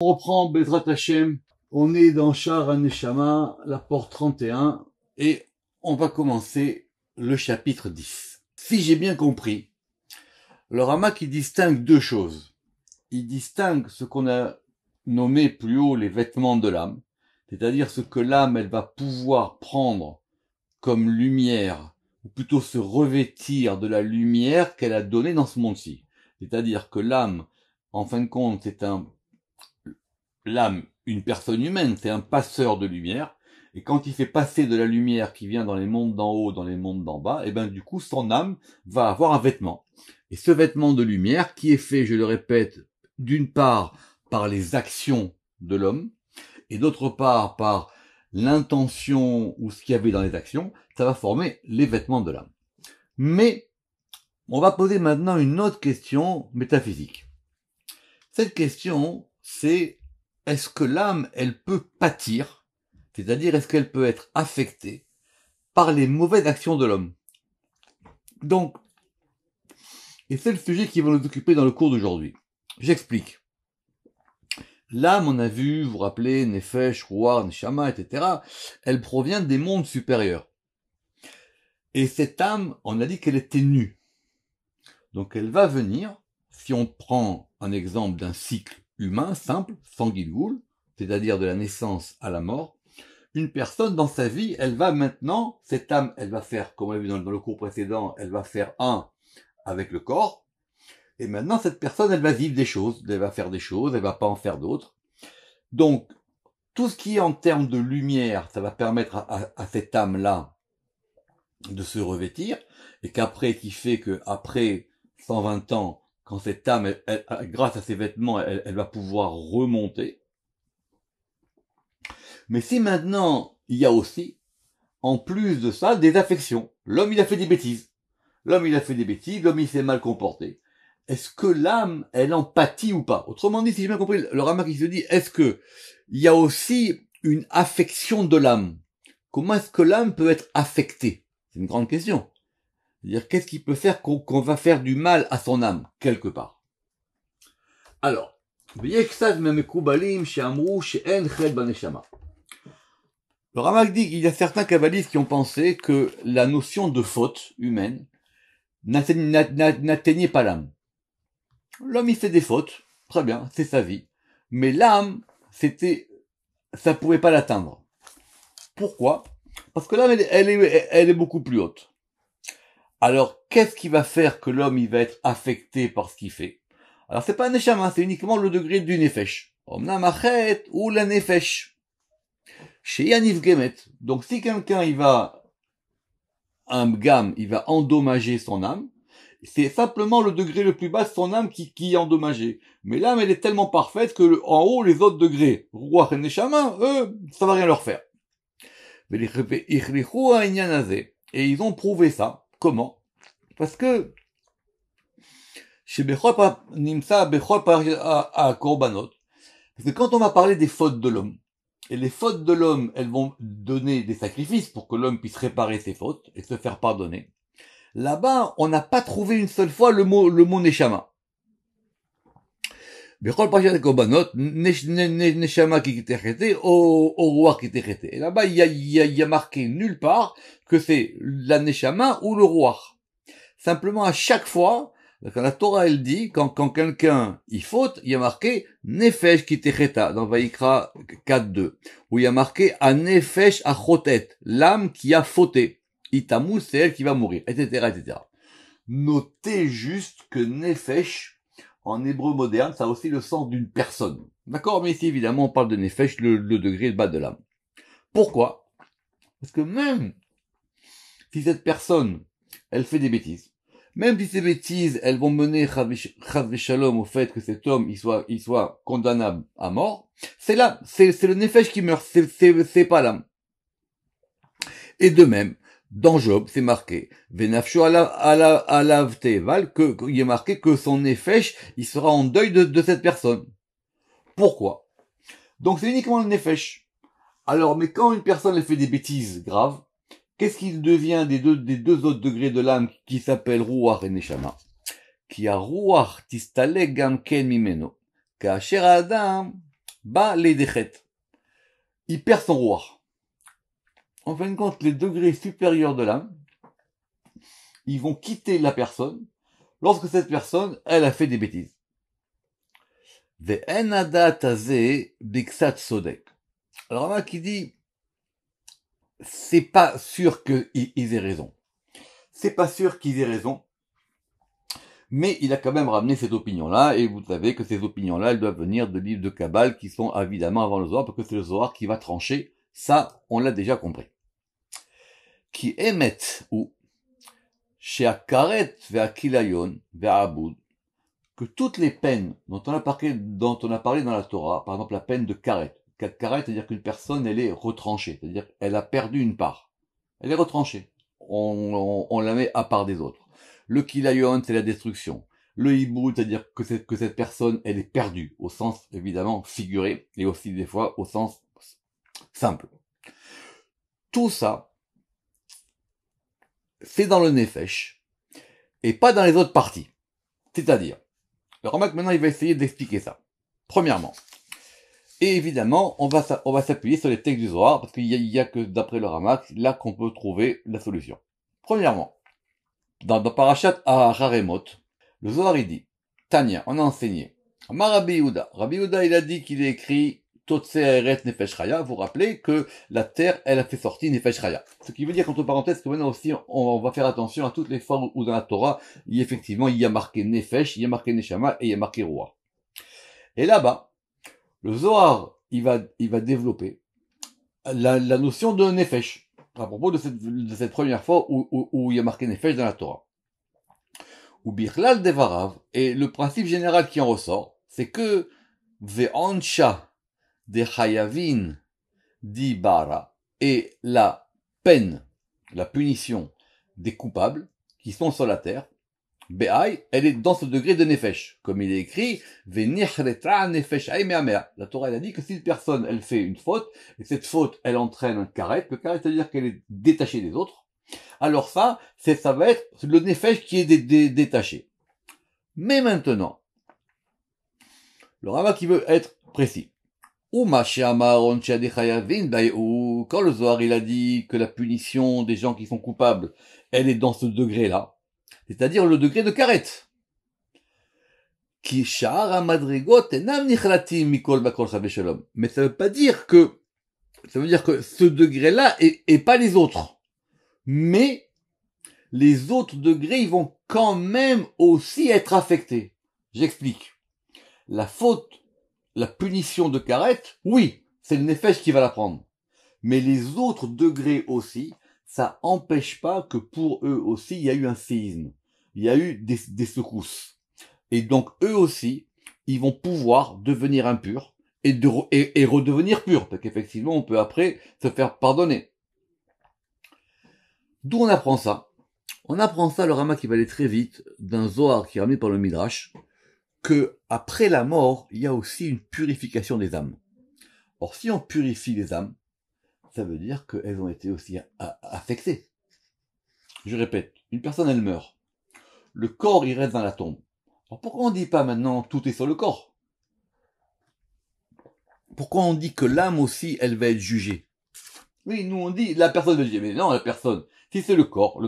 On reprend Bezrat Hashem, on est dans Sha'ar HaNeshama, la porte 31, et on va commencer le chapitre 10. Si j'ai bien compris, le Ramak il distingue deux choses. Il distingue ce qu'on a nommé plus haut les vêtements de l'âme, c'est-à-dire ce que l'âme elle va pouvoir prendre comme lumière, ou plutôt se revêtir de la lumière qu'elle a donnée dans ce monde-ci. C'est-à-dire que l'âme, en fin de compte, l'âme, une personne humaine, c'est un passeur de lumière, et quand il fait passer de la lumière qui vient dans les mondes d'en haut, dans les mondes d'en bas, et ben du coup son âme va avoir un vêtement. Et ce vêtement de lumière qui est fait, je le répète, d'une part par les actions de l'homme, et d'autre part par l'intention ou ce qu'il y avait dans les actions, ça va former les vêtements de l'âme. Mais on va poser maintenant une autre question métaphysique. Cette question, c'est est-ce que l'âme, elle peut pâtir, c'est-à-dire est-ce qu'elle peut être affectée par les mauvaises actions de l'homme? Donc, et c'est le sujet qui va nous occuper dans le cours d'aujourd'hui. J'explique. L'âme, on a vu, vous vous rappelez, Nefesh, Ruach, Neshama, etc., elle provient des mondes supérieurs. Et cette âme, on a dit qu'elle était nue. Donc elle va venir, si on prend un exemple d'un cycle humain simple, sans guilgoul, c'est-à-dire de la naissance à la mort, une personne dans sa vie, elle va maintenant, cette âme, elle va faire, comme on l'a vu dans le cours précédent, elle va faire un avec le corps, et maintenant cette personne, elle va vivre des choses, elle va faire des choses, elle va pas en faire d'autres. Donc, tout ce qui est en termes de lumière, ça va permettre à cette âme-là de se revêtir, et qu'après, qui fait que après 120 ans, quand cette âme, grâce à ses vêtements, elle va pouvoir remonter. Mais si maintenant, il y a aussi, en plus de ça, des affections. L'homme, il a fait des bêtises. L'homme, il s'est mal comporté. Est-ce que l'âme, elle en pâtit ou pas? Autrement dit, si j'ai bien compris, le Ramak, il se dit, est-ce que il y a aussi une affection de l'âme? Comment est-ce que l'âme peut être affectée? C'est une grande question. C'est-à-dire, qu'est-ce qui peut faire qu'on va faire du mal à son âme, quelque part? Alors, le Ramak dit qu'il y a certains kabbalistes qui ont pensé que la notion de faute humaine n'atteignait pas l'âme. L'homme, il fait des fautes, très bien, c'est sa vie. Mais l'âme, ça pouvait pas l'atteindre. Pourquoi? Parce que l'âme, elle est beaucoup plus haute. Alors, qu'est-ce qui va faire que l'homme, il va être affecté par ce qu'il fait? Alors, c'est pas un neshama, c'est uniquement le degré du nefesh. Omnam achet ou la nefesh. Chez Yanif Gemet. Donc, si quelqu'un, il va endommager son âme, c'est simplement le degré le plus bas de son âme qui est endommagé. Mais l'âme, elle est tellement parfaite que en haut, les autres degrés, Ruach et Neshama, eux, ça va rien leur faire. Et ils ont prouvé ça. Comment? Parce que parce que quand on va parler des fautes de l'homme, et les fautes de l'homme, elles vont donner des sacrifices pour que l'homme puisse réparer ses fautes et se faire pardonner. Là-bas, on n'a pas trouvé une seule fois le mot Neshama. Bechol Parashat Korbanot, Neshama qui était arrêté, au Ruach qui était arrêté. Et là-bas, il y a marqué nulle part que c'est la Neshama ou le Ruach. Simplement, à chaque fois, quand la Torah, elle dit, quand quelqu'un, il faute, il y a marqué Nefesh qui techeta, dans Vaïkra 4.2, où il y a marqué a Nefesh achotet, l'âme qui a fauté. Itamou, c'est elle qui va mourir, etc., etc. Notez juste que Nefesh, en hébreu moderne, ça a aussi le sens d'une personne. D'accord? Mais ici, évidemment, on parle de Nefesh, le degré bas de l'âme. Pourquoi? Parce que même si cette personne, elle fait des bêtises, même si ces bêtises, elles vont mener Chaz Shalom au fait que cet homme, il soit condamnable à mort, c'est le Nefesh qui meurt, c'est pas l'âme. Et de même, dans Job, c'est marqué, Venafsho alav teval, qu'il est marqué que son Nefesh, il sera en deuil de cette personne. Pourquoi? Donc c'est uniquement le Nefesh. Alors, mais quand une personne, elle fait des bêtises graves, qu'est-ce qu'il devient des deux autres degrés de l'âme qui s'appellent Ruach et Neshama? Qui a Ruach tistalek gam ken mimeno. Kasher adam Ba les déchet. Il perd son roi. En fin de compte, les degrés supérieurs de l'âme, ils vont quitter la personne lorsque cette personne, elle a fait des bêtises. Ve'en hadat hazeh biksat sodek. Alors, Rama qui dit, c'est pas sûr qu'ils aient raison. C'est pas sûr qu'ils aient raison. Mais il a quand même ramené cette opinion-là, et vous savez que ces opinions-là, elles doivent venir de livres de Kabbale qui sont évidemment avant le Zohar, parce que c'est le Zohar qui va trancher. Ça, on l'a déjà compris. Qui émettent, ou, chez Akaret, ve'akilayon, ve'aboud, que toutes les peines dont on a parlé dans la Torah, par exemple la peine de karet. Karet, c'est-à-dire qu'une personne, elle est retranchée, c'est-à-dire qu'elle a perdu une part. Elle est retranchée. On la met à part des autres. Le kilayon, c'est la destruction. Le hiboud, c'est-à-dire que cette personne, elle est perdue, au sens évidemment figuré, et aussi des fois au sens simple. Tout ça, c'est dans le nefesh, et pas dans les autres parties. C'est-à-dire, le Ramak maintenant il va essayer d'expliquer ça. Premièrement, et évidemment, on va s'appuyer sur les textes du Zohar, parce qu'il y a que d'après le Ramak, là qu'on peut trouver la solution. Premièrement, dans Parashat Hararemot, le Zohar il dit, Tania, on a enseigné, Rabbi Yehuda, il a dit qu'il est écrit Totse Eret Nefesh Chaya, vous rappelez que la terre, elle a fait sortir Nefesh Chaya. Ce qui veut dire, entre parenthèses, que maintenant aussi, on va faire attention à toutes les fois où dans la Torah, il y a marqué Nefesh, il y a marqué Neshama, et il y a marqué Roi. Et là-bas, le Zohar, il va développer la notion de Nefesh, à propos de cette première fois où il y a marqué Nefesh dans la Torah. Ou Birlal Devarav, et le principe général qui en ressort, c'est que Ve'ansha de Chayavin di Bara, et la peine, la punition des coupables qui sont sur la terre, Be'ay, elle est dans ce degré de Nefesh. Comme il est écrit, Ve'nichreta Nefesh ay me'amea. La Torah, elle a dit que si une personne, elle fait une faute, et cette faute, elle entraîne un karet, le karet, c'est-à-dire qu'elle est détachée des autres, alors ça va être le Nefesh qui est détaché. Mais maintenant, le Rama qui veut être précis. Ou quand le Zohar il a dit que la punition des gens qui sont coupables, elle est dans ce degré-là, c'est-à-dire le degré de karet. Mais ça veut dire que ce degré-là est pas les autres. Mais les autres degrés, ils vont quand même aussi être affectés. J'explique. La faute, la punition de karet, oui, c'est le nefesh qui va la prendre. Mais les autres degrés aussi, ça empêche pas que pour eux aussi, il y a eu un séisme. Il y a eu des secousses. Et donc, eux aussi, ils vont pouvoir devenir impurs et redevenir purs. Parce qu'effectivement, on peut après se faire pardonner. D'où on apprend ça? On apprend ça, le Rama qui va aller très vite, d'un Zohar qui est ramené par le Midrash, que après la mort, il y a aussi une purification des âmes. Or, si on purifie les âmes, ça veut dire qu'elles ont été aussi affectées. Je répète, une personne, elle meurt. Le corps, il reste dans la tombe. Alors pourquoi on dit pas maintenant tout est sur le corps? Pourquoi on dit que l'âme aussi, elle va être jugée? Oui, nous on dit la personne va être jugée, mais non, la personne. Si c'est le corps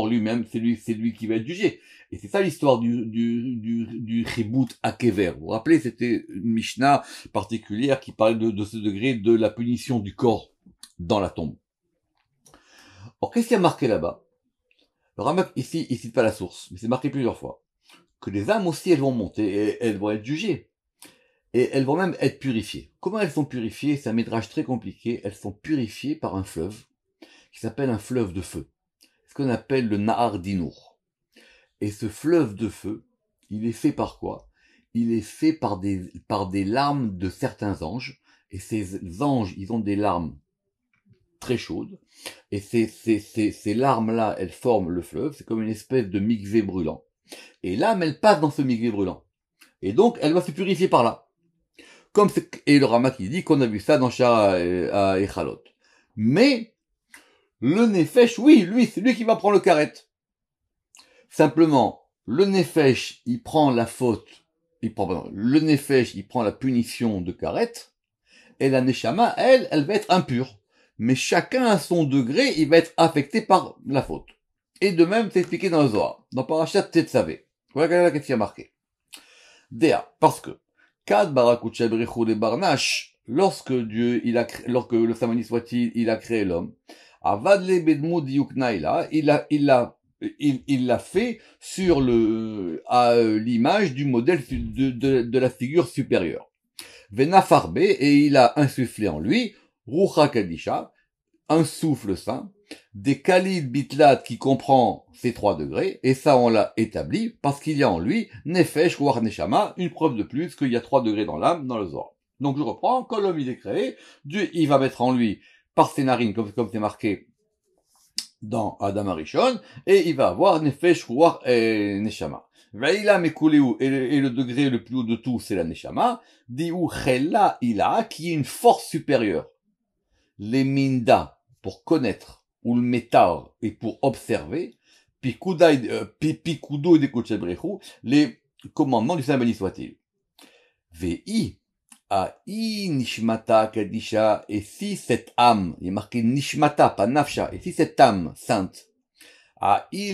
lui-même, c'est lui qui va être jugé. Et c'est ça l'histoire du Chibut Akever. Vous vous rappelez, c'était une Mishnah particulière qui parlait de ce degré de la punition du corps dans la tombe. Or, qu'est-ce qu'il y a marqué là-bas? Le Ramak, ici, il cite pas la source, mais c'est marqué plusieurs fois. Que les âmes aussi, elles vont monter, et elles vont être jugées. Et elles vont même être purifiées. Comment elles sont purifiées? C'est un métrage très compliqué. Elles sont purifiées par un fleuve qui s'appelle un fleuve de feu. Ce qu'on appelle le Nahar Dinour. Et ce fleuve de feu, il est fait par quoi? Il est fait par des larmes de certains anges. Et ces anges, ils ont des larmes très chaudes. Et ces larmes-là, elles forment le fleuve. C'est comme une espèce de mikvé brûlant. Et l'âme, elle passe dans ce mikvé brûlant. Et donc, elle va se purifier par là. Et le Rama qui dit qu'on a vu ça dans Shara Echalot. Mais, le Nefesh, oui, lui, c'est lui qui va prendre le karet. Simplement, le Nefesh, il prend la faute le Nefesh, il prend la punition de Karet, et la Neshama, elle va être impure. Mais chacun à son degré, il va être affecté par la faute. Et de même, c'est expliqué dans le Zohar, dans Parashat Tetzavé. Voilà qu'est-ce qu'il y a marqué. Déa, parce que, Kad Barakutcha Brechou les Barnash, lorsque Dieu, lorsque le Samani soit-il, il a créé l'homme, Avadle Bedmou Diuknaila, il l'a fait sur l'image du modèle de la figure supérieure. Venafarbe, et il a insufflé en lui, Rucha Kadisha, un souffle saint, des Khalid Bitlat qui comprend ces 3 degrés, et ça on l'a établi, parce qu'il y a en lui, Nefesh, Ruach Neshama, une preuve de plus qu'il y a 3 degrés dans l'âme, dans le Zohar. Donc je reprends, quand l'homme il est créé, Dieu il va mettre en lui, par ses narines, comme c'est marqué dans Adam Arishon, et il va avoir Nefesh, Ruach et Neshama. Ve'ila Mekuleu, et le degré le plus haut de tout, c'est la Neshama, Diou Chela Ila, qui est une force supérieure. Les Minda, pour connaître, ou le Métar, et pour observer, Pikudo et Dekotchebrechu, les commandements du Saint béni soit-il. Ve'i, A'i Nishmata Kadisha, et si cette âme, il est marqué Nishmata, pas Nafsha, et si cette âme sainte, et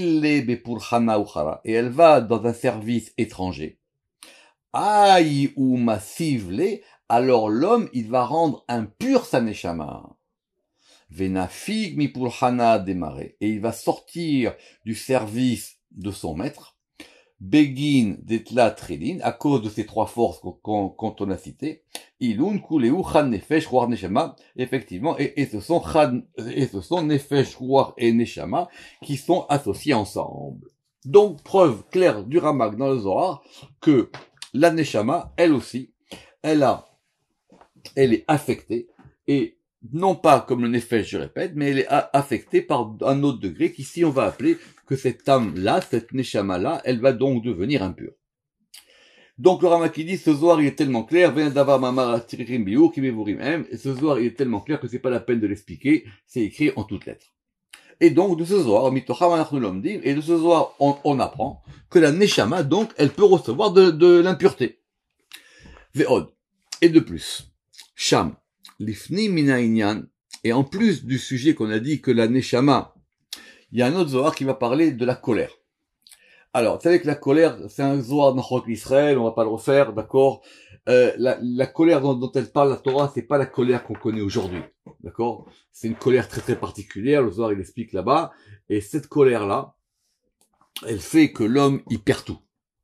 elle va dans un service étranger. Aïe ou massivle, alors l'homme, il va rendre impur sa neshama. Venafig mi pulhana démarrer, et il va sortir du service de son maître. Begin detla trilin, à cause de ces 3 forces qu'on a citées. Ilun kuleu chan nefesh ruach neshama, effectivement, et ce sont nefesh ruach et neshama qui sont associés ensemble. Donc, preuve claire du Ramak dans le Zohar que la neshama, elle aussi, elle est affectée, et non pas comme le nefesh, je répète, mais elle est affectée par un autre degré qu'ici on va appeler que cette âme-là, cette neshama-là, elle va donc devenir impure. Donc le Ramak dit, ce Zohar il est tellement clair, et ce Zohar il est tellement clair que c'est pas la peine de l'expliquer, c'est écrit en toutes lettres. Et donc de ce Zohar, et de ce Zohar on apprend que la neshama, donc, elle peut recevoir de l'impureté. Ve'od. Et de plus, Sham, Lifni Mina Inyan, et en plus du sujet qu'on a dit que la neshama, il y a un autre Zohar qui va parler de la colère. Alors, vous savez que la colère, c'est un Zohar d'Achok Israël, on va pas le refaire, d'accord. La colère dont elle parle la Torah, c'est pas la colère qu'on connaît aujourd'hui, d'accord. C'est une colère très très particulière, le Zohar il explique là-bas, et cette colère-là, elle fait que l'homme, il perd tout,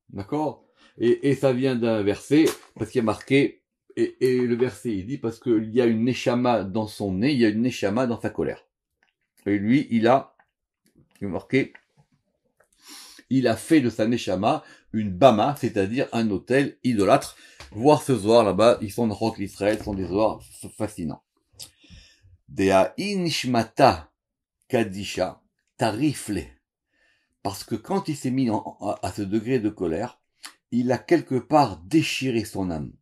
d'accord. Et ça vient d'un verset, parce qu'il y a marqué, et le verset il dit, parce qu'il y a une neshama dans son nez, il y a une neshama dans sa colère. Et lui, il a marqué, il a fait de sa neshama une bama, c'est-à-dire un autel idolâtre. Voir ce Zohar là-bas, ils sont dans Rock l'Israël, sont des Zohars fascinants. Dea inishmata kadisha tarifle. Parce que quand il s'est mis à ce degré de colère, il a quelque part déchiré son âme.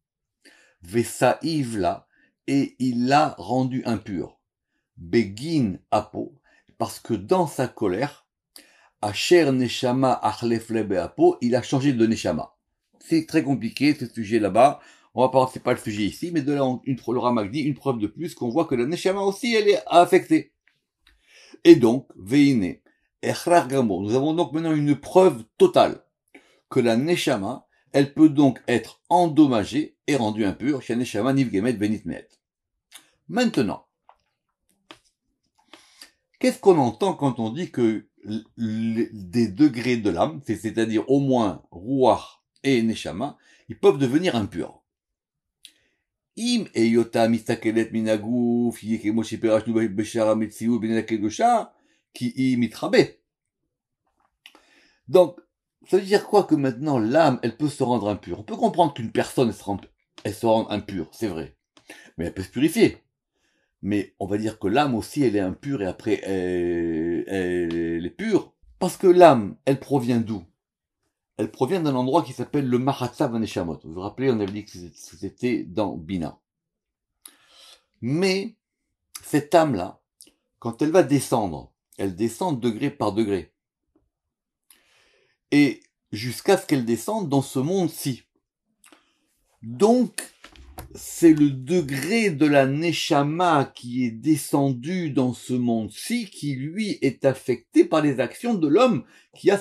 Vesaïvla, et il l'a rendu impur. Begin apo, parce que dans sa colère, Asher Neshama Achlefle Beapo, il a changé de Neshama. C'est très compliqué, ce sujet là-bas. On va pas, c'est pas le sujet ici, mais de là, le Ramak dit une preuve de plus qu'on voit que la Neshama aussi, elle est affectée. Et donc, Veine, Echrar Gamo, nous avons donc maintenant une preuve totale que la Neshama, elle peut donc être endommagée et rendue impure chez Neshama Nivgemet Benitmet. Maintenant, qu'est-ce qu'on entend quand on dit que des degrés de l'âme, c'est-à-dire au moins Ruach et Neshama, ils peuvent devenir impurs. Im eyota mistakelet minaguf yekemo sheperashnu beshara metziu benenakedosha ki mitrabe. Donc, ça veut dire quoi que maintenant l'âme, elle peut se rendre impure? On peut comprendre qu'une personne elle se rende impure, c'est vrai, mais elle peut se purifier. Mais on va dire que l'âme aussi, elle est impure et après, elle est pure. Parce que l'âme, elle provient d'où? Elle provient d'un endroit qui s'appelle le Mahatsav Neshamot. Vous vous rappelez, on avait dit que c'était dans Bina. Mais, cette âme-là, quand elle va descendre, elle descend degré par degré. Et jusqu'à ce qu'elle descende dans ce monde-ci. Donc, c'est le degré de la Neshama qui est descendu dans ce monde-ci qui, lui, est affecté par les actions de l'homme qui a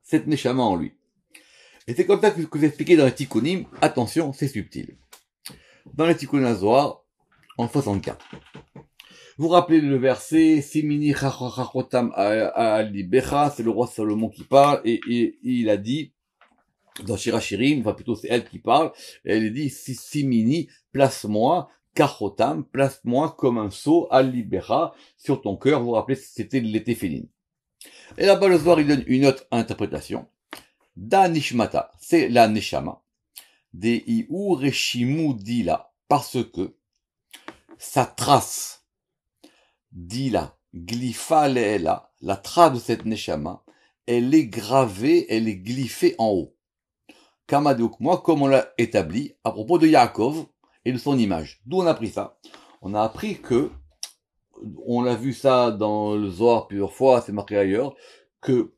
cette Neshama en lui. Et c'est comme ça que vous expliquez dans les Tikkunim. Attention, c'est subtil. Dans les Tikkunim Zohar, en 64. Vous rappelez le verset, Simini chachotam alibecha, c'est le roi Salomon qui parle, et il a dit, dans Shirachirim, enfin plutôt c'est elle qui parle, et elle dit, Simini, place-moi, kachotam, place-moi comme un sceau, alibecha, sur ton cœur. Vous vous rappelez, c'était l'été féline. Et là-bas, le soir, il donne une autre interprétation. Da nishmata, c'est la neshama. De iu reshimu dila, parce que sa trace, dila, glifa leela, la trace de cette neshama, elle est gravée, elle est glyphée en haut. Kamadoukmoa, comme on l'a établi à propos de Yaakov et de son image. D'où on a appris ça? On a appris que, on l'a vu ça dans le Zohar plusieurs fois, c'est marqué ailleurs, que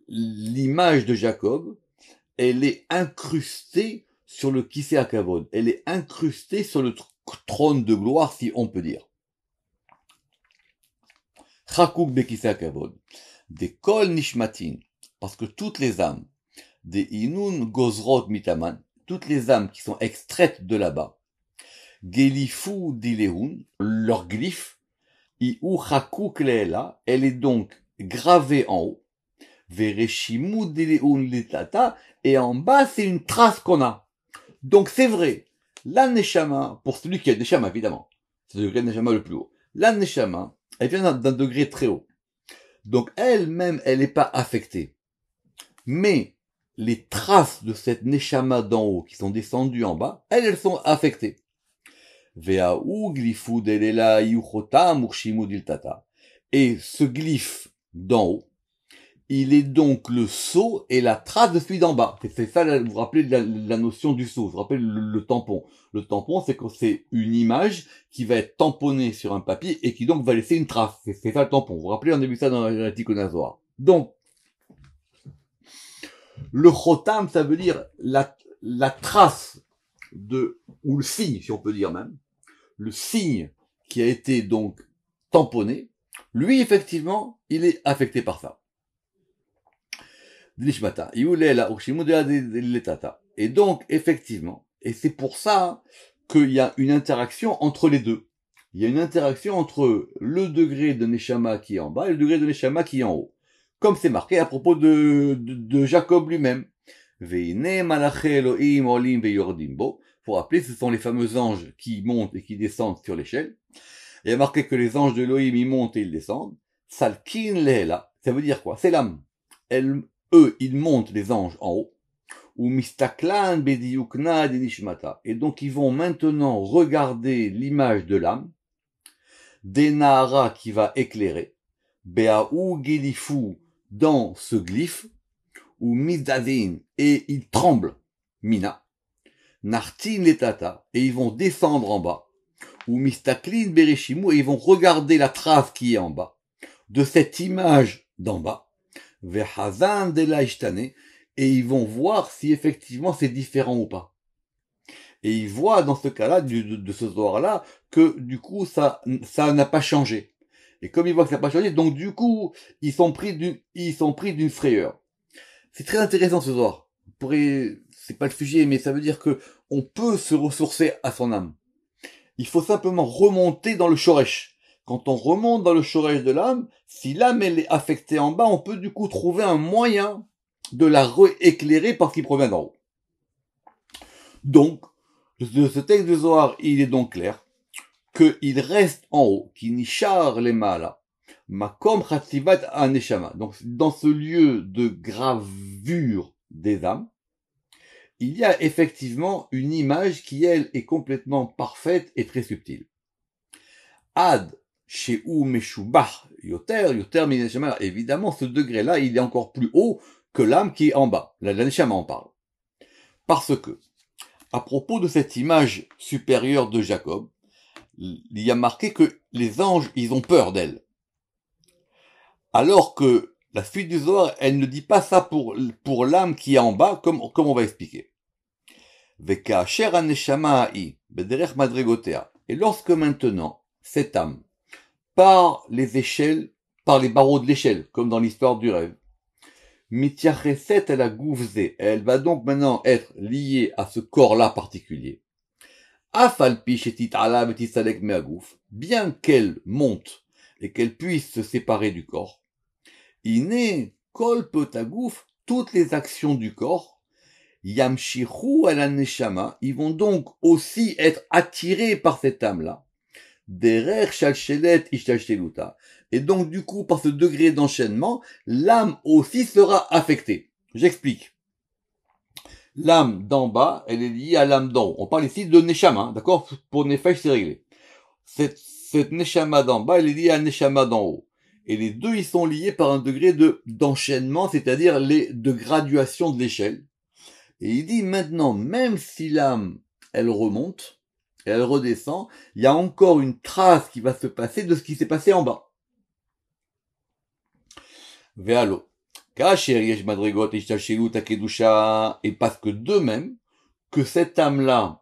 l'image de Jacob, elle est incrustée sur le Kisei HaKavod. Elle est incrustée sur le trône de gloire, si on peut dire. Chakuk be Kisei HaKavod. Des kol nishmatin. Parce que toutes les âmes, des inun gozrot mitaman, toutes les âmes qui sont extraites de là-bas, gelifu dilehun, leur glyphe, iu chakuk leela, elle est donc gravée en haut. Vereshimu dileun litata, et en bas, c'est une trace qu'on a. Donc, c'est vrai. La neshama, pour celui qui a neshama, évidemment. C'est le degré de neshama le plus haut. La neshama, elle vient d'un degré très haut. Donc, elle-même, elle n'est pas affectée. Mais, les traces de cette neshama d'en haut, qui sont descendues en bas, elles sont affectées. Ve'ahu glifu delela yuchotam urshimu diltata. Et ce glyphe d'en haut, il est donc le sceau et la trace de celui d'en bas. C'est ça, vous vous rappelez de la notion du sceau, vous vous rappelez le tampon. Le tampon, c'est que c'est une image qui va être tamponnée sur un papier et qui donc va laisser une trace. C'est ça le tampon. Vous vous rappelez, on a vu ça dans la Tikkunim Zohar. Donc, le chotam, ça veut dire la trace ou le signe, si on peut dire même, le signe qui a été donc tamponné, lui, effectivement, il est affecté par ça. Et donc, effectivement, et c'est pour ça qu'il y a une interaction entre les deux. Il y a une interaction entre le degré de Neshama qui est en bas et le degré de Neshama qui est en haut. Comme c'est marqué à propos de Jacob lui-même. Pour rappeler, ce sont les fameux anges qui montent et qui descendent sur l'échelle. Il y a marqué que les anges de Elohim, ils montent et ils descendent. Salkin leela, ça veut dire quoi? C'est l'âme. Eux, ils montent les anges en haut, ou mistaklan bediukna dinishmata. Et donc, ils vont maintenant regarder l'image de l'âme, denara qui va éclairer, beaou gelifu dans ce glyphe, ou mizdazin, et ils tremblent, mina, nartin letata, et ils vont descendre en bas, ou mistaklin bereshimu, et ils vont regarder la trace qui est en bas, de cette image d'en bas, Vehazan de la ishtane, et ils vont voir si effectivement c'est différent ou pas. Et ils voient dans ce cas-là, de ce Zohar-là, que du coup ça n'a pas changé. Et comme ils voient que ça n'a pas changé, donc du coup ils sont pris d'une frayeur. C'est très intéressant ce Zohar. C'est pas le sujet, mais ça veut dire que on peut se ressourcer à son âme. Il faut simplement remonter dans le shoresh. Quand on remonte dans le shoresh de l'âme, si l'âme elle est affectée en bas, on peut du coup trouver un moyen de la rééclairer parce qu'il provient d'en haut. Donc, de ce texte de Zohar, il est donc clair qu'il reste en haut, qui nishar les maala, makom chatzivat aneshama. Donc, dans ce lieu de gravure des âmes, il y a effectivement une image qui, elle, est complètement parfaite et très subtile. Ad chez ou meshubach yoter mineshama. Évidemment, ce degré-là, il est encore plus haut que l'âme qui est en bas. La neshama en parle. Parce que, à propos de cette image supérieure de Jacob, il y a marqué que les anges, ils ont peur d'elle. Alors que la suite du Zohar, elle ne dit pas ça pour l'âme qui est en bas, comme on va expliquer. Vekasher aneshama ha'i, bederech madregotea. Et lorsque maintenant, cette âme, par les échelles, par les barreaux de l'échelle, comme dans l'histoire du rêve, mitiacheset elle a gouvzé, elle va donc maintenant être liée à ce corps-là particulier. Afalpi shetit ala betisalek meagouf, bien qu'elle monte et qu'elle puisse se séparer du corps, iné kol potagouf, toutes les actions du corps, yamshichu ala neshama, ils vont donc aussi être attirés par cette âme-là. Derer shalshelet ishtalsheluta. Et donc, du coup, par ce degré d'enchaînement, l'âme aussi sera affectée. J'explique. L'âme d'en bas, elle est liée à l'âme d'en haut. On parle ici de Neshama, d'accord? Pour Nefesh, c'est réglé. Cette Neshama d'en bas, elle est liée à Neshama d'en haut. Et les deux, ils sont liés par un degré d'enchaînement, c'est-à-dire de graduation de l'échelle. Et il dit maintenant, même si l'âme, elle remonte, et elle redescend, il y a encore une trace qui va se passer de ce qui s'est passé en bas. Vealo. Et parce que de même, que cette âme-là,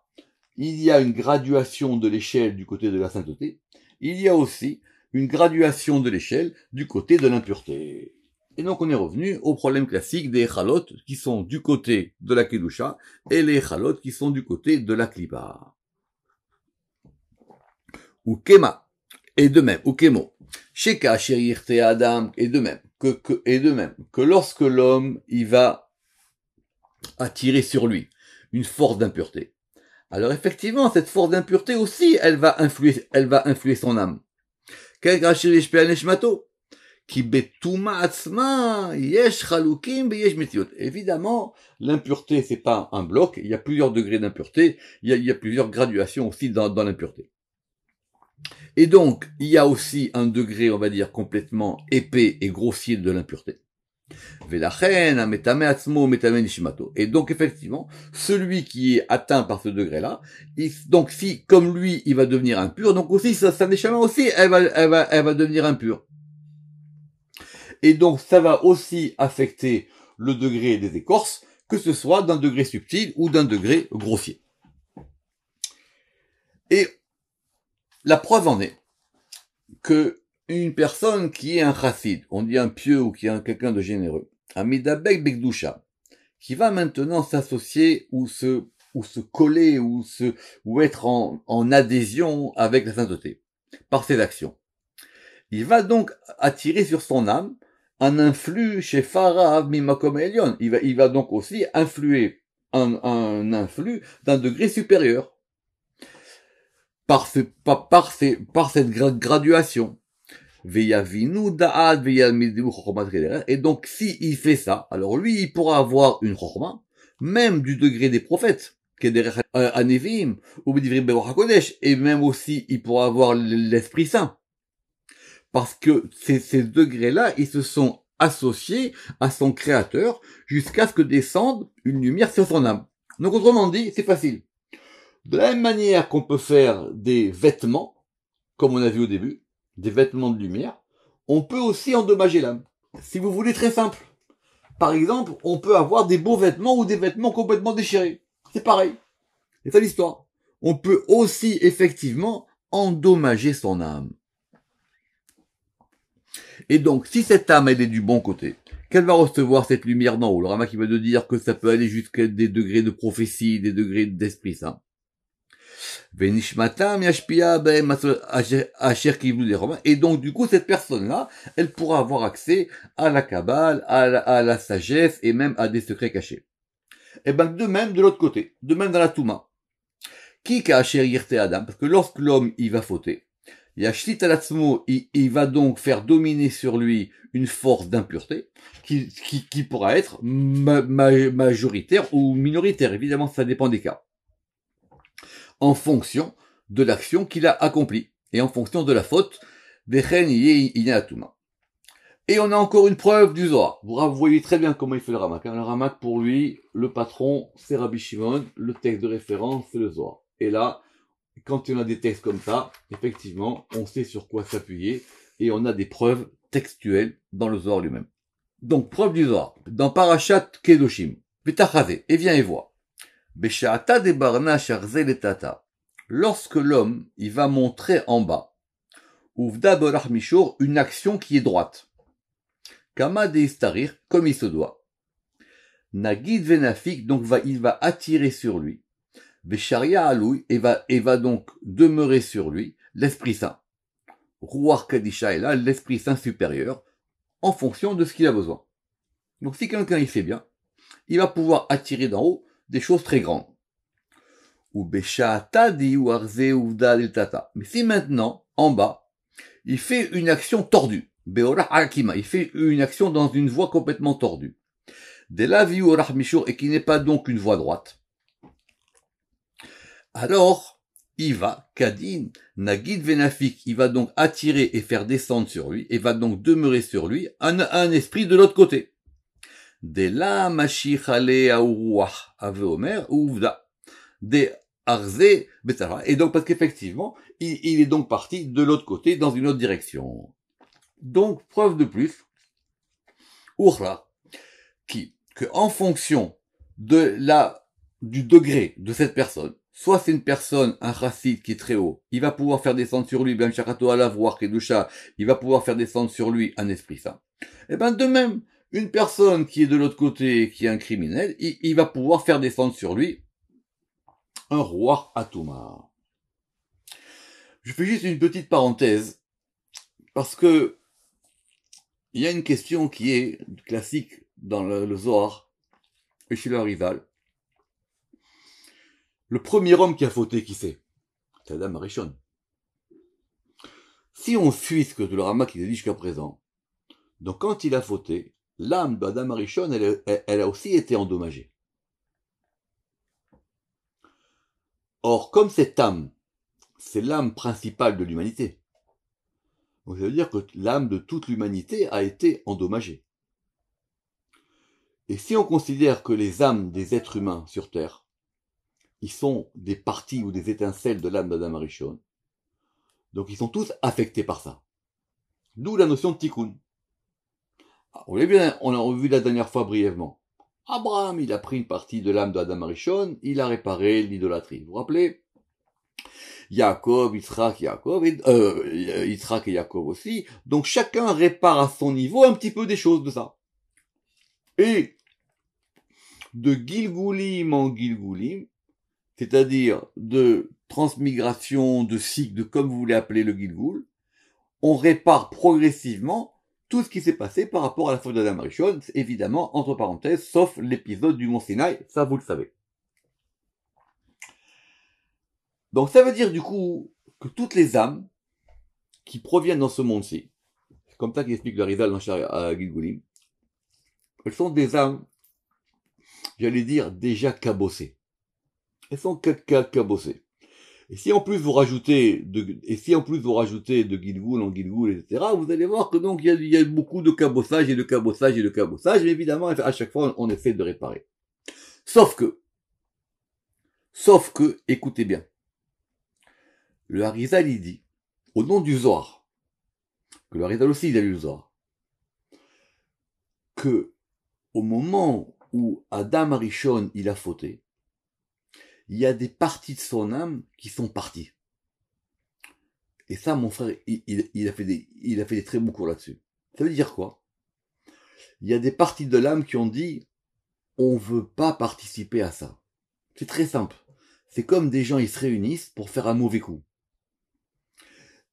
il y a une graduation de l'échelle du côté de la sainteté, il y a aussi une graduation de l'échelle du côté de l'impureté. Et donc on est revenu au problème classique des Echalot qui sont du côté de la Kedusha et les Echalot qui sont du côté de la Klipa. Ou Kema, et de même, ou Kemo, Sheka Sherirte Adam, et de même, que lorsque l'homme, il va attirer sur lui une force d'impureté. Alors effectivement, cette force d'impureté aussi, elle va influer son âme. Évidemment, l'impureté, c'est pas un bloc, il y a plusieurs degrés d'impureté, il y a plusieurs graduations aussi dans l'impureté. Et donc, il y a aussi un degré, on va dire, complètement épais et grossier de l'impureté. Et donc, effectivement, celui qui est atteint par ce degré-là, donc si, comme lui, il va devenir impur, donc aussi, sa neshama aussi, elle va devenir impure. Et donc, ça va aussi affecter le degré des écorces, que ce soit d'un degré subtil ou d'un degré grossier. Et la preuve en est que une personne qui est un chassid, on dit un pieux ou qui est quelqu'un de généreux, amidabek bekdusha, qui va maintenant s'associer ou se coller ou être en adhésion avec la sainteté par ses actions. Il va donc attirer sur son âme un influx chez Farav Mimakom Elion. Il va donc aussi influer un influx d'un degré supérieur. Par cette graduation. Et donc, si il fait ça, alors lui, il pourra avoir une chorma, même du degré des prophètes, et même aussi, il pourra avoir l'Esprit Saint. Parce que ces degrés-là, ils se sont associés à son Créateur jusqu'à ce que descende une lumière sur son âme. Donc, autrement dit, c'est facile. De la même manière qu'on peut faire des vêtements, comme on a vu au début, des vêtements de lumière, on peut aussi endommager l'âme. Si vous voulez, très simple. Par exemple, on peut avoir des beaux vêtements ou des vêtements complètement déchirés. C'est pareil. C'est ça l'histoire. On peut aussi, effectivement, endommager son âme. Et donc, si cette âme, elle est du bon côté, qu'elle va recevoir cette lumière d'en haut, le Rama qui va nous dire que ça peut aller jusqu'à des degrés de prophétie, des degrés d'esprit saint. Et donc, du coup, cette personne-là, elle pourra avoir accès à la Kabbale, à la sagesse et même à des secrets cachés. Et ben, de même, de l'autre côté, de même dans la Touma. Qui Adam, parce que lorsque l'homme, il va fauter, il va donc faire dominer sur lui une force d'impureté qui pourra être majoritaire ou minoritaire. Évidemment, ça dépend des cas. En fonction de l'action qu'il a accomplie et en fonction de la faute. Et on a encore une preuve du Zohar. Vous voyez très bien comment il fait le Ramak. Le Ramak, pour lui, le patron, c'est Rabbi Shimon, le texte de référence, c'est le Zohar. Et là, quand on a des textes comme ça, effectivement, on sait sur quoi s'appuyer et on a des preuves textuelles dans le Zohar lui-même. Donc, preuve du Zohar. Dans Parashat Kedoshim, Petachazé, et viens et vois. Besha'ata de barna sharze letata. Lorsque l'homme, il va montrer en bas, uvda borach mishor, une action qui est droite. Kama de istarir, comme il se doit. Nagid venafik, donc il va attirer sur lui. Besharia aloui, et va donc demeurer sur lui, l'Esprit Saint. Ruach Kadisha est là, l'Esprit Saint supérieur, en fonction de ce qu'il a besoin. Donc si quelqu'un il fait bien, il va pouvoir attirer d'en haut des choses très grandes. Ou Besha'ata di uarze uvda deltata. Mais si maintenant, en bas, il fait une action tordue, Beorah Akima, il fait une action dans une voie complètement tordue. De la vie orach mishur, et qui n'est pas donc une voie droite. Alors, il va, Kadin, Nagid Venafik, il va donc attirer et faire descendre sur lui, et va donc demeurer sur lui, un esprit de l'autre côté. De la Mashichale Aourouach, Ave Omer, Ouvda, de Arze, Betara. Et donc, parce qu'effectivement, il est donc parti de l'autre côté, dans une autre direction. Donc, preuve de plus, Ourla, que en fonction du degré de cette personne, soit c'est une personne, un chassid qui est très haut, il va pouvoir faire descendre sur lui, ben shakato alav, voir kedusha, il va pouvoir faire descendre sur lui un esprit saint. Et ben de même, une personne qui est de l'autre côté, qui est un criminel, il va pouvoir faire descendre sur lui un roi atuma. Je fais juste une petite parenthèse, parce que il y a une question qui est classique dans le Zohar, et chez le rival. Le premier homme qui a fauté, qui c'est? C'est Adam Arishon. Si on suit ce que le Rama qui a dit jusqu'à présent, donc quand il a fauté, l'âme d'Adam Arishon, elle a aussi été endommagée. Or, comme cette âme, c'est l'âme principale de l'humanité, donc ça veut dire que l'âme de toute l'humanité a été endommagée. Et si on considère que les âmes des êtres humains sur Terre, ils sont des parties ou des étincelles de l'âme d'Adam Arishon, donc ils sont tous affectés par ça. D'où la notion de tikkun. On l'a bien, on l'a vu la dernière fois brièvement. Abraham, il a pris une partie de l'âme d'Adam Arishon, il a réparé l'idolâtrie. Vous vous rappelez? Yaakov, Yitzhak et Yaakov aussi. Donc chacun répare à son niveau un petit peu des choses de ça. Et de Gilgulim en Gilgulim, c'est-à-dire de transmigration, de cycle, de comme vous voulez appeler le Gilgul, on répare progressivement tout ce qui s'est passé par rapport à la faute d'Adam Arishon, évidemment, entre parenthèses, sauf l'épisode du Mont Sinaï, ça vous le savez. Donc ça veut dire du coup que toutes les âmes qui proviennent dans ce monde-ci, c'est comme ça qu'explique le Rizal dans Gilgulim, elles sont des âmes, j'allais dire, déjà cabossées. Elles sont cabossées. Et si en plus vous rajoutez de Gilgul en Gilgul, etc., vous allez voir que donc il y a beaucoup de cabossage et de cabossage et de cabossage, et évidemment, à chaque fois, on essaie de réparer. Sauf que, écoutez bien, le Harizal, il dit, au nom du Zohar, que le Harizal aussi, il a lu le Zohar, que, au moment où Adam Arishon, il a fauté, il y a des parties de son âme qui sont parties. Et ça, mon frère, il a fait des très bons cours là-dessus. Ça veut dire quoi? Il y a des parties de l'âme qui ont dit, on veut pas participer à ça. C'est très simple. C'est comme des gens, ils se réunissent pour faire un mauvais coup.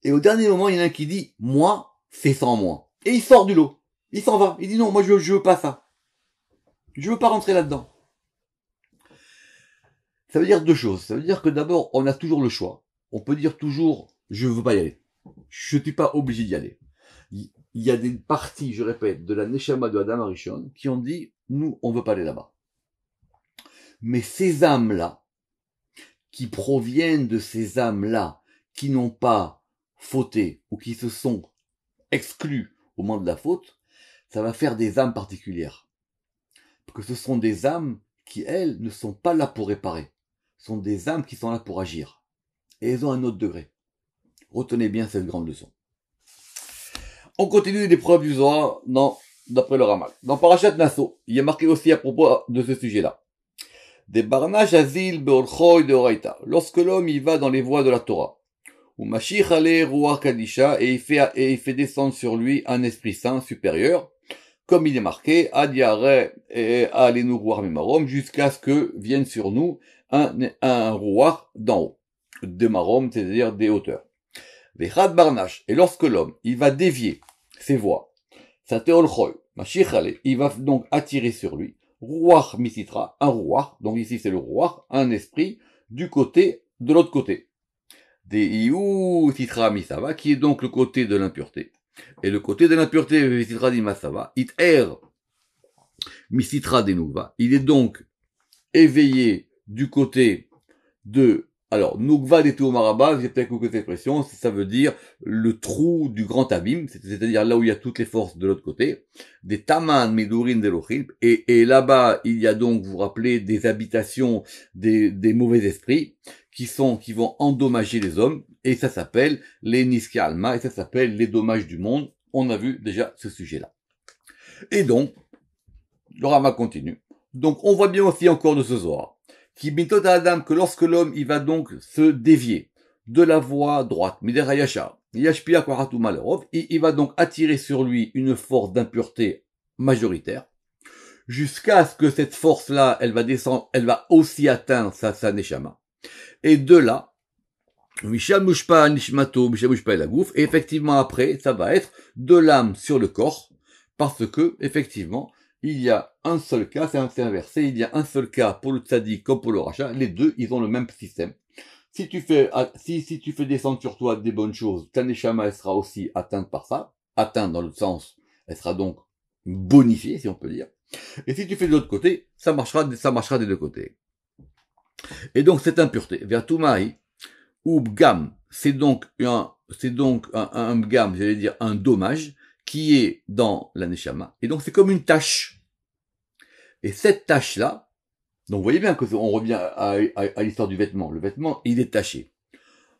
Et au dernier moment, il y en a un qui dit, moi, c'est sans moi. Et il sort du lot. Il s'en va. Il dit non, moi, je veux pas ça. Je veux pas rentrer là-dedans. Ça veut dire deux choses. Ça veut dire que d'abord, on a toujours le choix. On peut dire toujours, je veux pas y aller. Je suis pas obligé d'y aller. Il y a des parties, je répète, de la Neshama de Adam Arishon qui ont dit, nous, on veut pas aller là-bas. Mais ces âmes-là, qui proviennent de ces âmes-là, qui n'ont pas fauté ou qui se sont exclus au moment de la faute, ça va faire des âmes particulières. Parce que ce sont des âmes qui, elles, ne sont pas là pour réparer. Ce sont des âmes qui sont là pour agir. Et elles ont un autre degré. Retenez bien cette grande leçon. On continue l'épreuve du Zohar d'après le Ramal. Dans Parashat Nasso, il y a marqué aussi à propos de ce sujet-là. Des barnages azil beolchoi de oraita. Lorsque l'homme y va dans les voies de la Torah. Ou mashich ale ruach kadisha, et il fait descendre sur lui un esprit saint supérieur, comme il est marqué, ad yare alenu ruach mimarom, jusqu'à ce que vienne sur nous un ruach d'en haut. De marom, c'est-à-dire des hauteurs. Vechad barnash. Et lorsque l'homme, il va dévier ses voies, sa teolchoi, mashich ale, il va donc attirer sur lui, ruach misitra, un ruach, donc ici c'est le ruach, un esprit, du côté, de l'autre côté. Des iou titra misava, qui est donc le côté de l'impureté. Et le côté de l'impureté, titra di masava, it er misitra denouva. Il est donc éveillé du côté de, alors, Nukva des Tuomaraba, j'ai peut-être cette expression, ça veut dire le trou du grand abîme, c'est-à-dire là où il y a toutes les forces de l'autre côté, des Taman Medurin d'Elohim, et là-bas, il y a donc, vous vous rappelez, des habitations des mauvais esprits, qui vont endommager les hommes, et ça s'appelle les Niska Alma, et ça s'appelle les dommages du monde. On a vu déjà ce sujet-là. Et donc, le Rama continue. Donc, on voit bien aussi encore de ce Zohar, qui bintot à Adam, que lorsque l'homme, il va donc se dévier de la voie droite, Mider Hayashar, Yashpia Kwaratu Malerov, il va donc attirer sur lui une force d'impureté majoritaire, jusqu'à ce que cette force-là, elle va descendre, elle va aussi atteindre sa Neshama. Et de là, Misham Mushpa Nishmato, Misham Mushpa la Gouf, et effectivement après, ça va être de l'âme sur le corps, parce que, effectivement, il y a un seul cas, c'est inversé, il y a un seul cas pour le tzaddik comme pour le rachat, les deux, ils ont le même système. Si tu fais descendre sur toi des bonnes choses, ta neshama, elle sera aussi atteinte par ça, atteinte dans le sens, elle sera donc bonifiée, si on peut dire. Et si tu fais de l'autre côté, ça marchera des deux côtés. Et donc, cette impureté, vers Toumaï, ou Bgam, c'est donc un Bgam, j'allais dire un dommage, qui est dans la Neshama. Et donc, c'est comme une tâche. Et cette tâche-là, donc vous voyez bien qu'on revient à l'histoire du vêtement. Le vêtement, il est taché.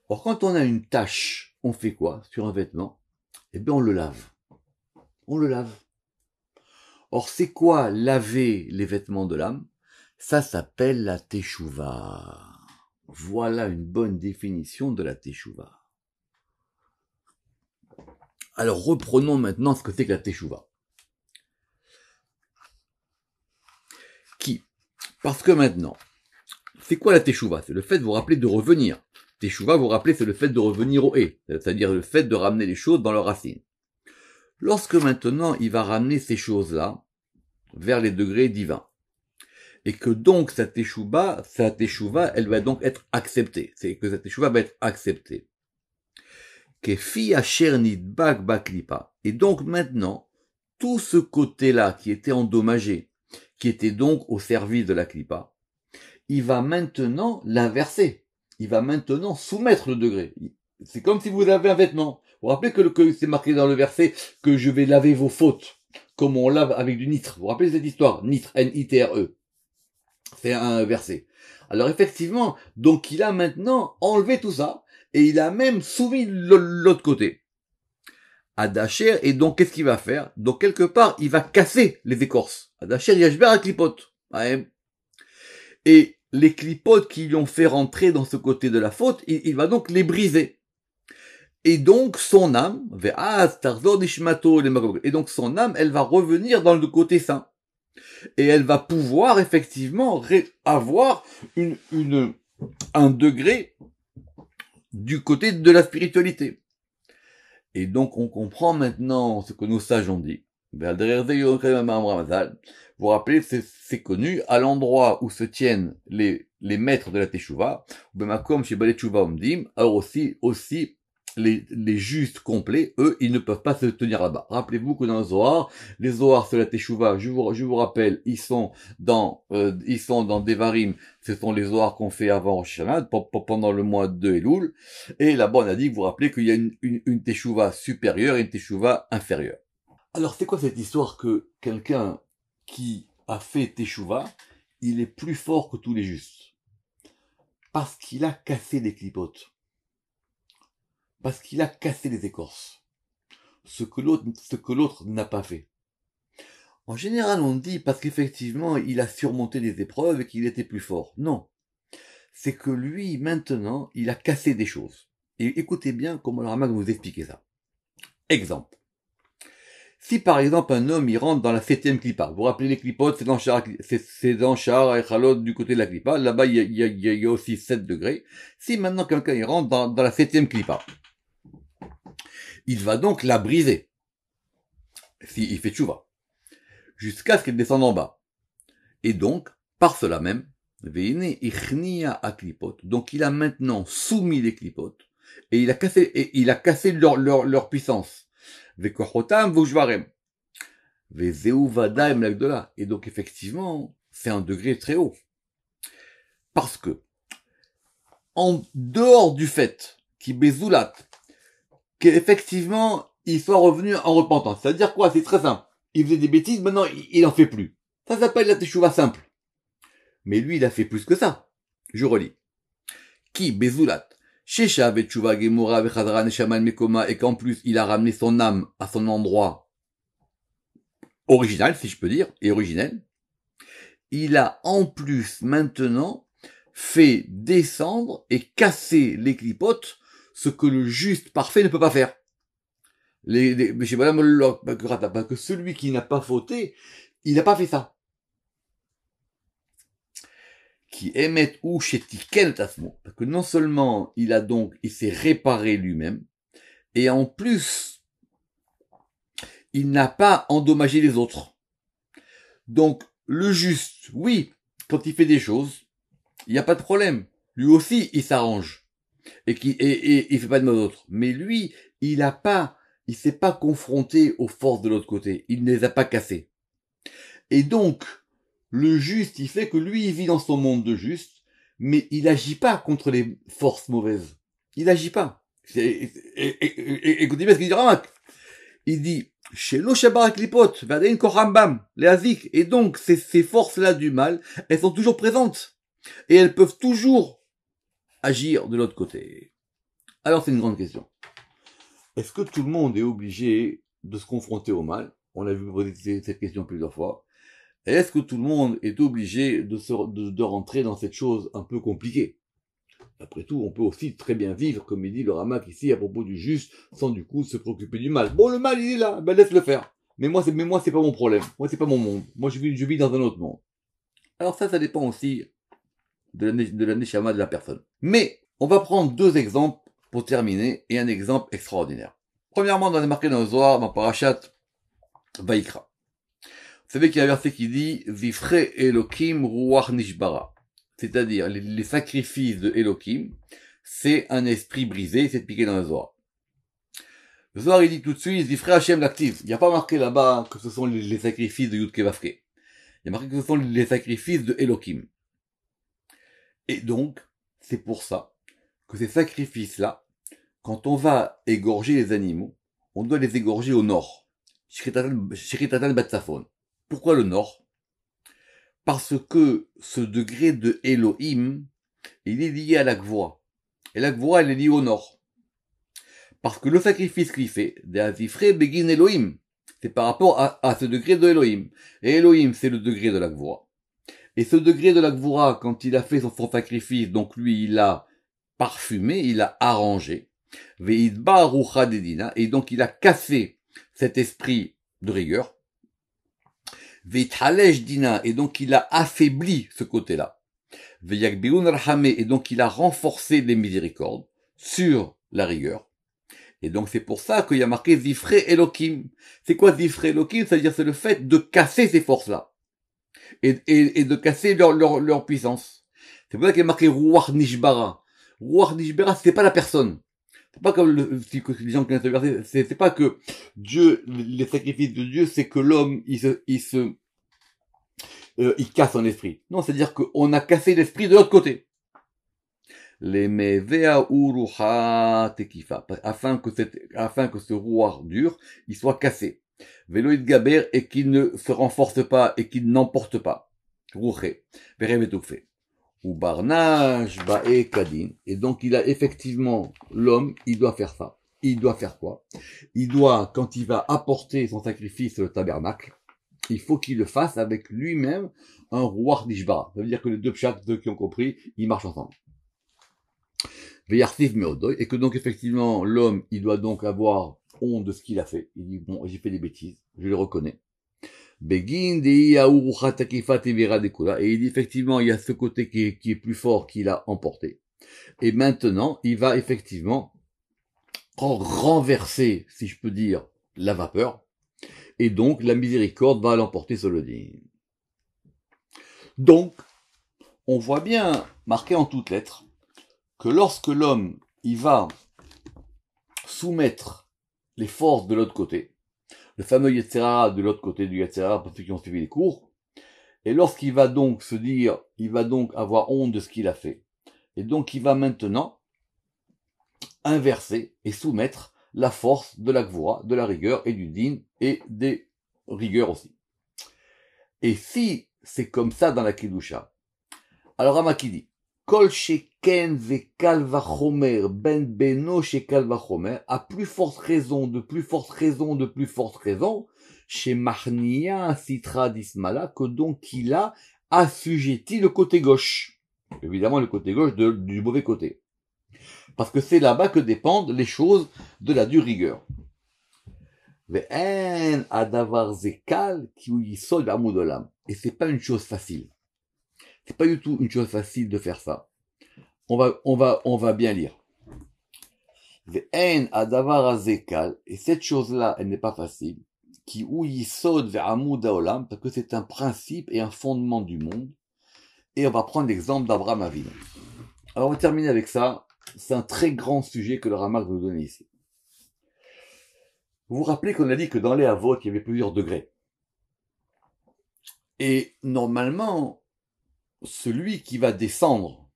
Or, quand on a une tâche, on fait quoi sur un vêtement? Eh bien, on le lave. On le lave. Or, c'est quoi laver les vêtements de l'âme? Ça s'appelle la teshuva. Voilà une bonne définition de la teshuva. Alors, reprenons maintenant ce que c'est que la teshuva. Parce que maintenant, c'est quoi la teshuva? C'est le fait de vous rappeler de revenir. Teshuva, vous rappelez, c'est le fait de revenir au et, c'est-à-dire le fait de ramener les choses dans leurs racines. Lorsque maintenant, il va ramener ces choses-là vers les degrés divins, et que donc sa teshuva, elle va donc être acceptée. C'est que sa teshuva va être acceptée. Kefi asher nidbak baklipa. Et donc maintenant, tout ce côté-là qui était endommagé, qui était donc au service de la klipa, il va maintenant l'inverser. Il va maintenant soumettre le degré. C'est comme si vous avez un vêtement. Vous vous rappelez que c'est marqué dans le verset que je vais laver vos fautes, comme on lave avec du nitre. Vous vous rappelez cette histoire? Nitre, N-I-T-R-E. C'est un verset. Alors effectivement, donc il a maintenant enlevé tout ça, et il a même soumis l'autre côté. Adacher, et donc qu'est-ce qu'il va faire? Donc quelque part, il va casser les écorces. Adacher yashber à clipote. Et les clipotes qui lui ont fait rentrer dans ce côté de la faute, il va donc les briser. Et donc son âme, et donc son âme, elle va revenir dans le côté saint. Et elle va pouvoir effectivement avoir un degré du côté de la spiritualité. Et donc on comprend maintenant ce que nos sages ont dit. Vous vous rappelez, c'est connu, à l'endroit où se tiennent les maîtres de la Teshuvah, alors aussi les justes complets, eux, ils ne peuvent pas se tenir là-bas. Rappelez-vous que dans le Zohar, les Zohar sur la Teshuvah, je vous rappelle, ils sont dans Devarim, ce sont les Zohar qu'on fait avant Rosh Hashanah, pendant le mois de Elul, et là-bas on a dit, vous vous rappelez qu'il y a une Teshuvah supérieure et une Teshuvah inférieure. Alors, c'est quoi cette histoire que quelqu'un qui a fait Teshuvah, il est plus fort que tous les justes? Parce qu'il a cassé des clipotes. Parce qu'il a cassé les écorces. Ce que l'autre n'a pas fait. En général, on dit parce qu'effectivement, il a surmonté des épreuves et qu'il était plus fort. Non. C'est que lui, maintenant, il a cassé des choses. Et écoutez bien comment le Ramak vous expliquer ça. Exemple. Si par exemple un homme il rentre dans la 7e clipa, vous vous rappelez les clipotes, c'est dans Shahar et Khalod du côté de la clipa, là-bas il y a aussi 7 degrés. Si maintenant quelqu'un il rentre dans la 7e clipa, il va donc la briser, s'il fait tchouva, jusqu'à ce qu'elle descende en bas. Et donc, par cela même, Veine ichnia a clipote, donc il a maintenant soumis les clipotes, et il a cassé leur puissance. Vekochotam vujvarem. Vezeu vadaim l'agdola. Et donc, effectivement, c'est un degré très haut. Parce que, en dehors du fait qu'il bezoulat, qu'effectivement, il soit revenu en repentance. C'est-à-dire quoi? C'est très simple. Il faisait des bêtises, maintenant, il en fait plus. Ça s'appelle la teshuva simple. Mais lui, il a fait plus que ça. Je relis. Qui bezoulat. Shesha vetchuva gemura vechadra neshaman mekoma, et qu'en plus, il a ramené son âme à son endroit original, si je peux dire, et originel. Il a en plus maintenant fait descendre et casser les clipotes, ce que le juste parfait ne peut pas faire. Parce que celui qui n'a pas fauté, il n'a pas fait ça. Qui émet ou shetiken tasmo, parce que non seulement il s'est réparé lui-même, et en plus, il n'a pas endommagé les autres. Donc, le juste, oui, quand il fait des choses, il n'y a pas de problème. Lui aussi, il s'arrange. Et il fait pas de mal aux autres. Mais lui, il s'est pas confronté aux forces de l'autre côté. Il ne les a pas cassées. Et donc, le juste, il fait que lui, il vit dans son monde de juste, mais il agit pas contre les forces mauvaises. Il agit pas. Écoutez bien ce qu'il dit Ramak. Il dit, chez l'Oshabar Klipot, Vadein Korambam, les Azik, et donc, ces forces-là du mal, elles sont toujours présentes. Et elles peuvent toujours agir de l'autre côté. Alors, c'est une grande question. Est-ce que tout le monde est obligé de se confronter au mal? On a vu poser cette question plusieurs fois. Et est-ce que tout le monde est obligé de rentrer dans cette chose un peu compliquée? Après tout, on peut aussi très bien vivre, comme il dit le Ramak ici, à propos du juste, sans du coup se préoccuper du mal. Bon, le mal, il est là, ben laisse le faire. Mais moi, c'est pas mon problème. Moi, c'est pas mon monde. Moi, je vis dans un autre monde. Alors ça dépend aussi de la neshama de la personne. Mais, on va prendre 2 exemples pour terminer, et un exemple extraordinaire. Premièrement, on a marqué dans le Zohar, dans Parashat Vaikra. Vous savez qu'il y a un verset qui dit « Vifre Elokim Ruach Nishbara ». C'est-à-dire, les sacrifices de Elokim, c'est un esprit brisé, c'est piqué dans le Zohar. Le Zohar, il dit tout de suite « Vifre Hashem l'active ». Il n'y a pas marqué là-bas que ce sont les sacrifices de Yudke Vavke. Il y a marqué que ce sont les sacrifices de Elokim. Et donc, c'est pour ça que ces sacrifices-là, quand on va égorger les animaux, on doit les égorger au nord. Shritatan Batsafon. Pourquoi le nord? Parce que ce degré de Elohim, il est lié à la Gvora. Et la Gvora, elle est liée au nord. Parce que le sacrifice qu'il fait, de Azifre Begin Elohim, c'est par rapport à ce degré de Elohim. Et Elohim, c'est le degré de la Gvora. Et ce degré de la Gvora, quand il a fait son sacrifice, donc lui, il a parfumé, il a arrangé. Veidba Rucha Dedina, et donc il a cassé cet esprit de rigueur. Veithalesh Dina, et donc il a affaibli ce côté-là. Veyakbiun Rahame, et donc il a renforcé les miséricordes sur la rigueur. Et donc c'est pour ça qu'il y a marqué Zifre Elokim. C'est quoi Zifre Elokim? C'est-à-dire c'est le fait de casser ces forces-là. Et de casser leur puissance. C'est pour ça qu'il y a marqué Ruach Nishbara. Ruach Nishbara, c'est pas la personne. C'est pas comme les gens qui ont verset, c'est pas que Dieu, les sacrifices de Dieu, c'est que l'homme, il casse son esprit. Non, c'est-à-dire qu'on a cassé l'esprit de l'autre côté. Les mevea uruha tekifa, afin que ce rouar dur, il soit cassé. Veloïd gaber, et qu'il ne se renforce pas, et qu'il n'emporte pas. Rouché. Verevetoufe. Ou barnage, bae, kadin. Et donc, il a effectivement, l'homme, il doit faire ça. Il doit faire quoi? Il doit, quand il va apporter son sacrifice au tabernacle, il faut qu'il le fasse avec lui-même un Ruach Nishbara. Ça veut dire que les deux pshat, ceux qui ont compris, ils marchent ensemble. Et que donc effectivement, l'homme, il doit donc avoir honte de ce qu'il a fait. Il dit, bon, j'ai fait des bêtises, je le reconnais. Et il dit effectivement, il y a ce côté qui est plus fort qu'il a emporté. Et maintenant, il va effectivement renverser, si je peux dire, la vapeur. Et donc, la miséricorde va l'emporter sur le digne. Donc, on voit bien, marqué en toutes lettres, que lorsque l'homme, il va soumettre les forces de l'autre côté, le fameux Yetzirah de l'autre côté du Yetzirah, pour ceux qui ont suivi les cours, et lorsqu'il va donc se dire, il va donc avoir honte de ce qu'il a fait, et donc il va maintenant inverser et soumettre la force de la Gvura, de la rigueur et du din et des rigueurs aussi. Et si c'est comme ça dans la Kedusha, alors Ramaki dit, Kol sheken ve kal vachomer ben beno shekal vachomer, à plus forte raison, de plus forte raison, de plus forte raison, chez Mahnia Sitra d'Ismala, que donc il a assujetti le côté gauche. Évidemment le côté gauche du mauvais côté. Parce que c'est là-bas que dépendent les choses de la dure rigueur. Ve'en adavar zekal ki yisod amud olam. Et c'est pas une chose facile. C'est pas du tout une chose facile de faire ça. On va bien lire. Ve'en adavar zekal. Et cette chose-là, elle n'est pas facile. Ki yisod ve'amud olam, parce que c'est un principe et un fondement du monde. Et on va prendre l'exemple d'Abraham Avinu. Alors on va terminer avec ça. C'est un très grand sujet que le Ramak veut nous donner ici. Vous vous rappelez qu'on a dit que dans les Havot, il y avait plusieurs degrés. Et normalement, celui qui va descendre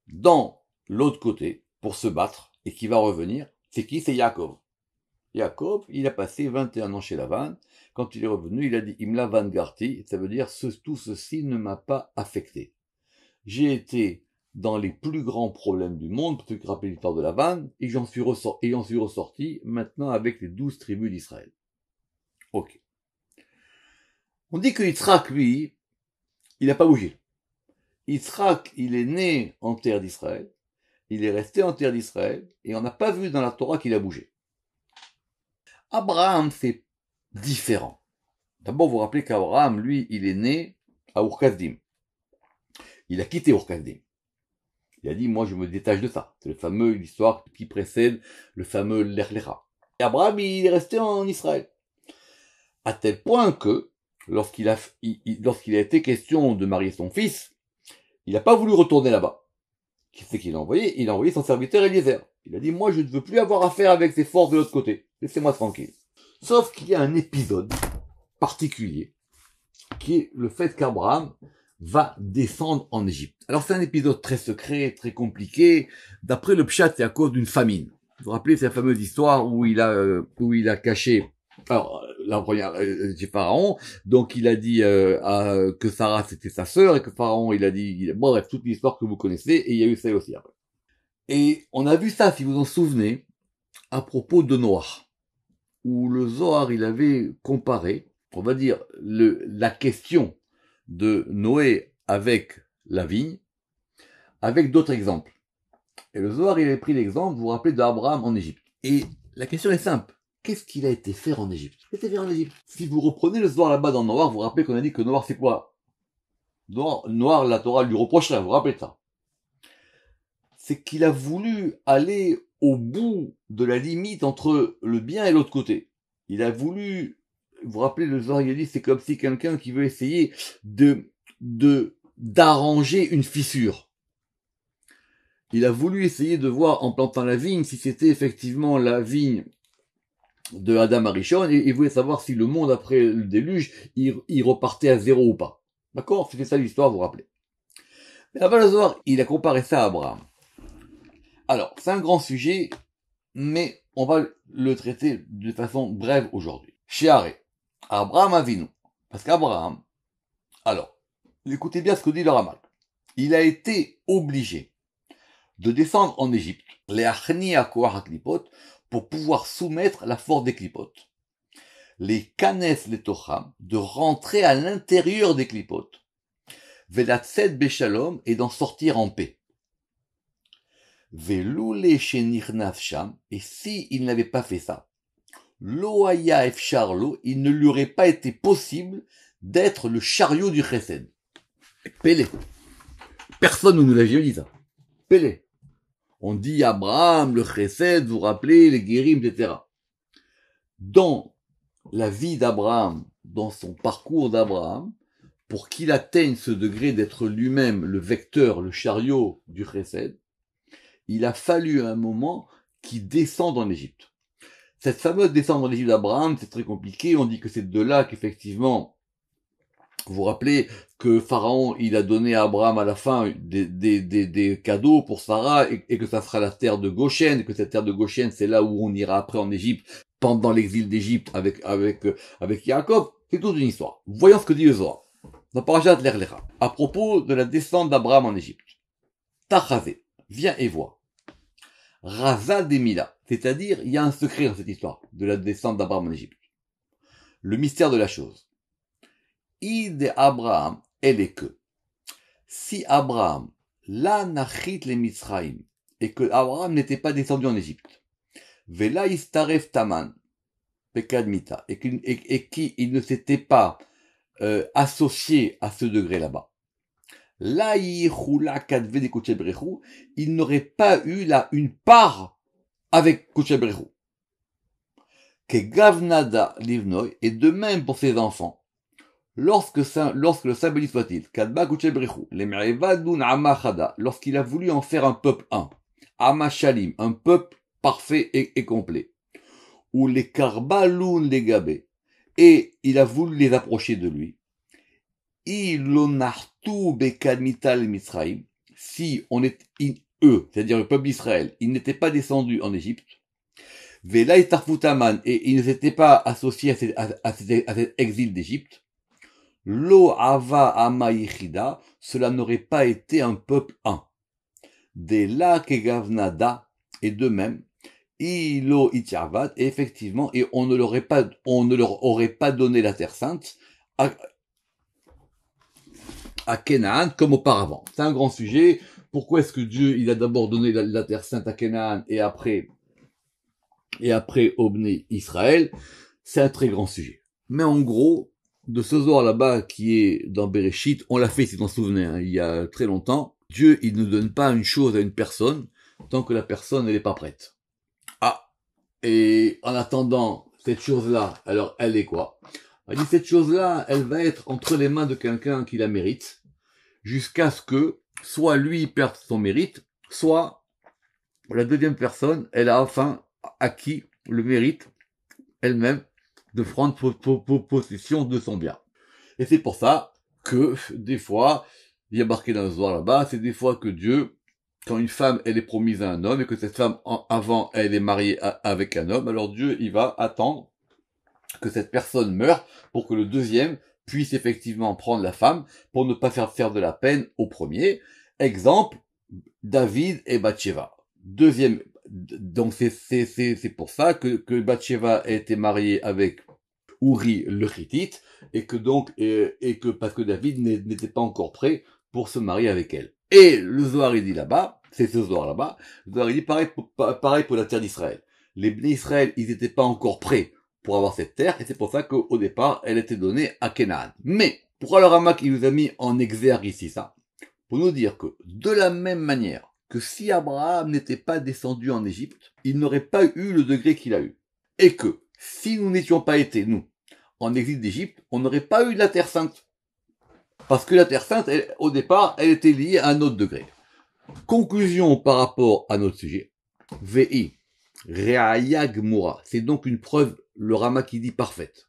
dans l'autre côté pour se battre et qui va revenir, c'est qui? C'est Yaakov. Yaakov, il a passé 21 ans chez Lavan. Quand il est revenu, il a dit « Imla van garti », ça veut dire « tout ceci ne m'a pas affecté. J'ai été dans les plus grands problèmes du monde, pour ceux qui rappellent l'histoire de Lavan, et j'en suis ressorti maintenant avec les 12 tribus d'Israël. » Ok. On dit que Yitzhak, lui, il n'a pas bougé. Yitzhak, il est né en terre d'Israël, il est resté en terre d'Israël, et on n'a pas vu dans la Torah qu'il a bougé. Abraham, c'est différent. D'abord, vous vous rappelez qu'Abraham, lui, il est né à Ur-Kasdim. Il a quitté Ur-Kasdim. Il a dit, moi, je me détache de ça. C'est l'histoire qui précède le fameux Lerlecha. Et Abraham, il est resté en Israël. À tel point que, lorsqu'il a été question de marier son fils, il n'a pas voulu retourner là-bas. Qu'est-ce qu'il a envoyé? Il a envoyé son serviteur Eliezer. Il a dit, moi, je ne veux plus avoir affaire avec ces forces de l'autre côté. Laissez-moi tranquille. Sauf qu'il y a un épisode particulier, qui est le fait qu'Abraham va descendre en Égypte. Alors c'est un épisode très secret, très compliqué. D'après le Pshat, c'est à cause d'une famine. Vous vous rappelez, c'est la fameuse histoire où il a caché, alors la première, c'est Pharaon, donc il a dit que Sarah c'était sa sœur, et que Pharaon il a dit, bon bref, toute l'histoire que vous connaissez, et il y a eu ça aussi après. Et on a vu ça, si vous en souvenez, à propos de Noach, où le Zohar il avait comparé, on va dire, la question de Noé avec la vigne, avec d'autres exemples. Et le Zohar, il a pris l'exemple, vous vous rappelez, d'Abraham en Égypte. Et la question est simple. Qu'est-ce qu'il a été faire en Égypte? Si vous reprenez le Zohar là-bas dans Noir, vous vous rappelez qu'on a dit que Noir, c'est quoi? Noir, la Torah lui reprocherait, vous vous rappelez ça? C'est qu'il a voulu aller au bout de la limite entre le bien et l'autre côté. Il a voulu, vous vous rappelez, le Zohar, il a dit, c'est comme si quelqu'un qui veut essayer d'arranger une fissure. Il a voulu essayer de voir, en plantant la vigne, si c'était effectivement la vigne de Adam Arishon, et il voulait savoir si le monde après le déluge, il repartait à zéro ou pas. D'accord? C'était ça l'histoire, vous vous rappelez. Mais là-bas, le Zohar, il a comparé ça à Abraham. Alors, c'est un grand sujet, mais on va le traiter de façon brève aujourd'hui. Chéaré, Abraham Avinu. Parce qu'Abraham, alors, écoutez bien ce que dit le Ramal. Il a été obligé de descendre en Égypte, les Achni Akoar Klipot, pour pouvoir soumettre la force des Klipot. les kanes les tocham, de rentrer à l'intérieur des clipotes, velatzet beshalom, et d'en sortir en paix. Veloule shenirnas sham, et si il n'avait pas fait ça, lo haya efsharlo, il ne lui aurait pas été possible d'être le chariot du chesed. Pélé. Personne ne nous l'a jamais dit ça. Pélé. On dit Abraham, le chesed, vous rappelez, les guérim, etc. Dans la vie d'Abraham, dans son parcours d'Abraham, pour qu'il atteigne ce degré d'être lui-même le vecteur, le chariot du chesed, il a fallu un moment qu'il descende en Égypte. Cette fameuse descente en Égypte d'Abraham, c'est très compliqué. On dit que c'est de là qu'effectivement, vous vous rappelez que Pharaon, il a donné à Abraham à la fin des cadeaux pour Sarah et que ça sera la terre de Goshen, et que cette terre de Goshen, c'est là où on ira après en Égypte, pendant l'exil d'Égypte avec Jacob. C'est toute une histoire. Voyons ce que dit le Zohar. Dans Parashat l'Erlecha, à propos de la descente d'Abraham en Égypte. Tachazé, viens et vois. Raza Demila, c'est-à-dire, il y a un secret dans cette histoire de la descente d'Abraham en Égypte. Le mystère de la chose. Id Abraham, elle est que, si Abraham, la nachit le Mitzraïm, et que Abraham n'était pas descendu en Égypte, vela istaref taman, pekadmita, et qu'il ne s'était pas associé à ce degré là-bas. Là, il n'aurait pas eu là une part avec Kochebrehu. Que Gavnada Livnoy, et de même pour ses enfants, lorsque le Saint béni soit-il, Kadba Kochebrehu, les Me'evadun Amachada, lorsqu'il a voulu en faire un peuple un, Amashalim, un peuple parfait et complet, ou les Karbaloun les Gabé, et il a voulu les approcher de lui, si on est eux, c'est-à-dire le peuple d'Israël, ils n'étaient pas descendus en Égypte, et ils ne s'étaient pas associés à cet exil d'Égypte, lo ava ama yichida, cela n'aurait pas été un peuple un. De la kegavnada, et de même, ilo itiarvat, et effectivement, et on ne leur aurait pas donné la terre sainte à Canaan comme auparavant. C'est un grand sujet. Pourquoi est-ce que Dieu, il a d'abord donné la terre sainte à Canaan et après au Bné Israël? C'est un très grand sujet. Mais en gros, de ce Zohar là-bas qui est dans Bereshit, on l'a fait, si t'en souvenez, hein, il y a très longtemps. Dieu, il ne donne pas une chose à une personne tant que la personne, elle n'est pas prête. Ah. Et en attendant cette chose-là, alors elle est quoi? Elle dit, cette chose-là, elle va être entre les mains de quelqu'un qui la mérite, jusqu'à ce que, soit lui perde son mérite, soit la deuxième personne, elle a enfin acquis le mérite, elle-même, de prendre possession de son bien. Et c'est pour ça que, des fois, il y a marqué dans le Zohar là-bas, c'est des fois que Dieu, quand une femme, elle est promise à un homme, et que cette femme, avant, elle est mariée avec un homme, alors Dieu, il va attendre que cette personne meure pour que le deuxième puisse effectivement prendre la femme pour ne pas faire de la peine au premier. Exemple, David et Bathsheba. Deuxième, donc c'est pour ça que Bathsheba a été mariée avec Uri le Hittite et que donc et que parce que David n'était pas encore prêt pour se marier avec elle. Et le Zohar il dit là-bas, c'est ce Zohar là-bas, le Zohar il dit pareil pour la terre d'Israël. Les Bnei Israël, ils n'étaient pas encore prêts pour avoir cette terre, et c'est pour ça qu'au départ, elle était donnée à Canaan. Mais, pourquoi le Ramak, il nous a mis en exergue ici ça? Pour nous dire que, de la même manière que si Abraham n'était pas descendu en Égypte, il n'aurait pas eu le degré qu'il a eu. Et que, si nous n'étions pas été, nous, en exil d'Égypte, on n'aurait pas eu la Terre Sainte. Parce que la Terre Sainte, au départ, elle était liée à un autre degré. Conclusion par rapport à notre sujet. VI. Re'aya Gmura. C'est donc une preuve, le Rama qui dit parfaite.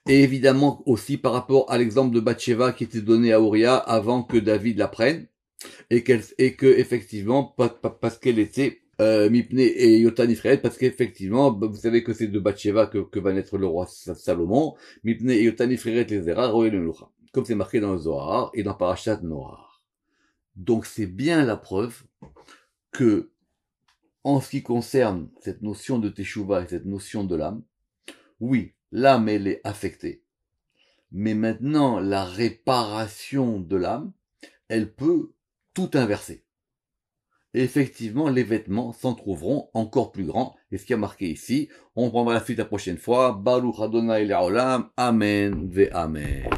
Et évidemment aussi par rapport à l'exemple de Bathsheba qui était donné à Uriah avant que David la prenne, et que effectivement, parce qu'elle était Mipne et Yotan Israël, parce qu'effectivement, vous savez que c'est de Bathsheba que va naître le roi Salomon, Mipne et Yotan Israël les Zera, comme c'est marqué dans le Zohar et dans Parashat Noach. Donc c'est bien la preuve que en ce qui concerne cette notion de Teshuvah et cette notion de l'âme, oui, l'âme, elle est affectée. Mais maintenant, la réparation de l'âme, elle peut tout inverser. Et effectivement, les vêtements s'en trouveront encore plus grands. Et ce qui a marqué ici, on prendra la suite la prochaine fois. Baruch Adonai Le'olam. Amen ve Amen.